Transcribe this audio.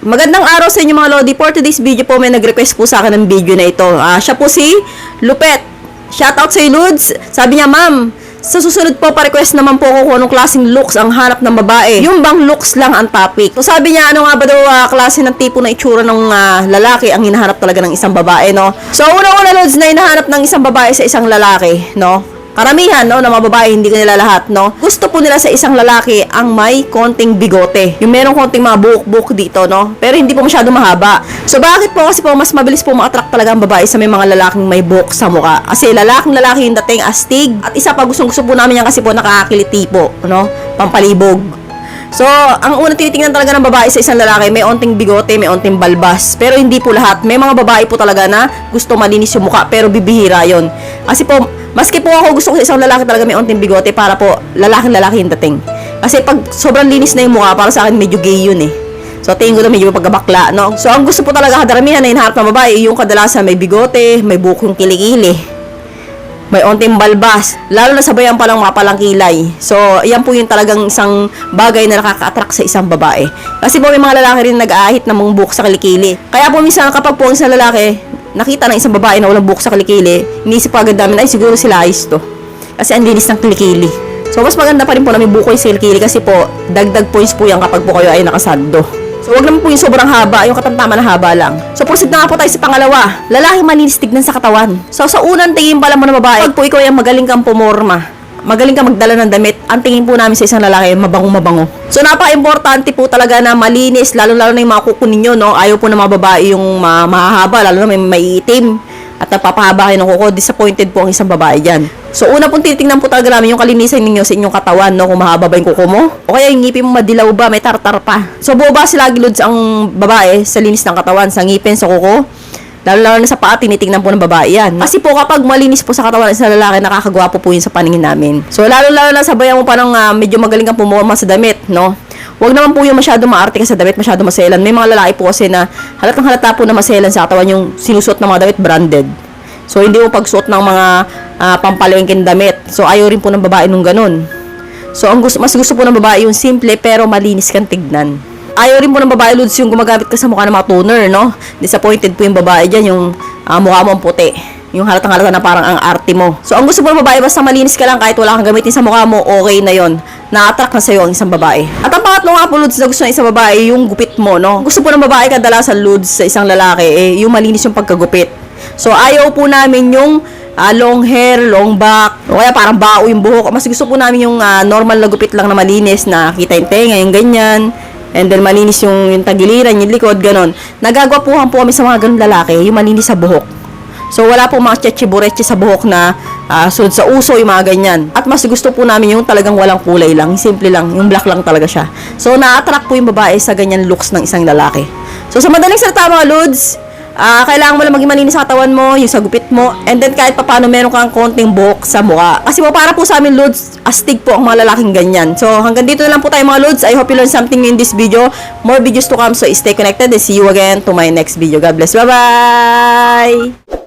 Magandang araw sa inyo mga Lodi. For today's video po, may nag-request po sa akin ng video na ito. Siya po si Lupet. Shoutout sa Lods. Sabi niya, ma'am, sa susunod po, pa-request naman po ako kung anong klaseng looks ang hanap ng babae. Yung bang looks lang ang topic. So sabi niya, ano nga ba daw klase ng tipo na itsura ng lalaki ang hinahanap talaga ng isang babae, no? So una-una Lods na hinahanap ng isang babae sa isang lalaki, no? Karamihan, no, ng mga babae, hindi ko nila lahat, no? Gusto po nila sa isang lalaki ang may konting bigote. Yung merong konting mga buhok-buhok dito, no? Pero hindi po masyado mahaba. So, bakit po? Kasi po, mas mabilis po ma-attract talaga ang babae sa may mga lalaking may buhok sa mukha. Kasi lalaki yung dating astig. At isa pa, gustong-gusto po namin yan kasi po nakakakiliti po, no? Pampalibog. So, ang unang tinitingnan talaga ng babae sa isang lalaki, may onting bigote, may onting balbas. Pero hindi po lahat. May mga babae po talaga na gusto malinis yung mukha, pero bibihira yon. Kasi po, maski po ako gusto ko sa isang lalaki talaga may onting bigote para po lalaking-lalaki yung dating. Kasi pag sobrang linis na yung mukha, para sa akin medyo gay yun eh. So, tingin ko na medyo pagkabakla, no? So, ang gusto po talaga kadaramihan na hinahanap ng babae, yung kadalasan may bigote, may buhok yung kilikili, may onting balbas, lalo na sabayan pa lang mapalang kilay. So, yan po yung talagang isang bagay na nakaka-attract sa isang babae. Kasi po may mga lalaki rin nag-aahit ng mga buhok sa kilikili. Kaya po minsan kapag po ang isang lalaki nakita ng isang babae na walang buhok sa kilikili, iniisip po agad namin, ay siguro sila ayos to. Kasi ang linis ng kilikili. So, mas maganda pa rin po na may buhok sa kilikili kasi po, dagdag points po yan kapag po kayo ay nakasando. So, wag naman po yung sobrang haba, yung katantama na haba lang. So, proceed na nga po tayo sa pangalawa. Lalaki malinis tignan sa katawan. So, sa unang tingin pala mo na babae, pag po ikaw ay magaling kang pumorma, magaling kang magdala ng damit, ang tingin po namin sa isang lalaki, mabango-mabango. So, napaka-importante po talaga na malinis, lalo-lalo na yung mga kuko ninyo, no? Ayaw po ng mga babae yung mahahaba, lalo na may itim at napapahaba kayo ng kuko. Disappointed po ang isang babae dyan. So, una pong titingnan po talaga namin yung kalinisan ninyo sa inyong katawan, no? Kung mahaba ba yung kuko mo, o kaya yung ngipin mo madilaw ba, may tartar pa. So, buo ba sila Lods ang babae sa linis ng katawan, sa ngipin, sa kuko? Lalo na sa paa, tinitingnan po ng babae yan. Kasi po kapag malinis po sa katawan sa lalaki, nakakagwapo po yun sa paningin namin. So, lalo na sabayan mo pa ng medyo magaling kang pumorma sa damit, no? Huwag naman po yung masyado maarte ka sa damit, masyado maselan. May mga lalaki po kasi na halatang halata po na maselan sa katawan yung sinusuot ng mga damit branded. So, hindi mo pagsuot ng mga pampalengking damit. So, ayaw rin po ng babae nung ganun. So, mas gusto po ng babae yung simple pero malinis kang tignan. Ayaw rin po ng babae Lods yung gumagamit ka sa mukha ng mga toner, no? Disappointed po yung babae dyan, yung mukha mo ang puti. Yung halatang halata na parang ang arte mo. So, ang gusto po ng babae, basta malinis ka lang kahit wala kang gamitin sa mukha mo, okay na yon. Na-attract na sa'yo ang isang babae. At ang pangatlo nga po Lods na gusto ng isang babae, yung gupit mo, no? Gusto po ng babae kadalasan Lods sa isang lalaki, yung malinis yung pagkagupit. So, ayaw po namin yung long hair, long back, o kaya parang bao yung buhok. Mas gusto po namin yung normal na gupit lang na malinis, na kita yung tenga, yung ganyan. And then, malinis yung tagiliran, yung likod, ganon. Nagagwapuhan po kami sa mga ganun lalaki, yung malinis sa buhok. So, wala po mga cheche-bureche sa buhok na sunod sa uso, yung mga ganyan. At mas gusto po namin yung talagang walang kulay lang, simple lang, yung black lang talaga siya. So, na-attract po yung babae sa ganyan looks ng isang lalaki. So, sa madaling salita mga Lods, kailangan mo lang maging malinis sa katawan mo, yung sa gupit mo, and then kahit paano meron kang konting buhok sa mukha. Kasi po para po sa amin Lods, astig po ang mga lalaking ganyan. So hanggang dito na lang po tayo mga Lods. I hope you learned something in this video. More videos to come, so stay connected and see you again to my next video. God bless. Bye-bye!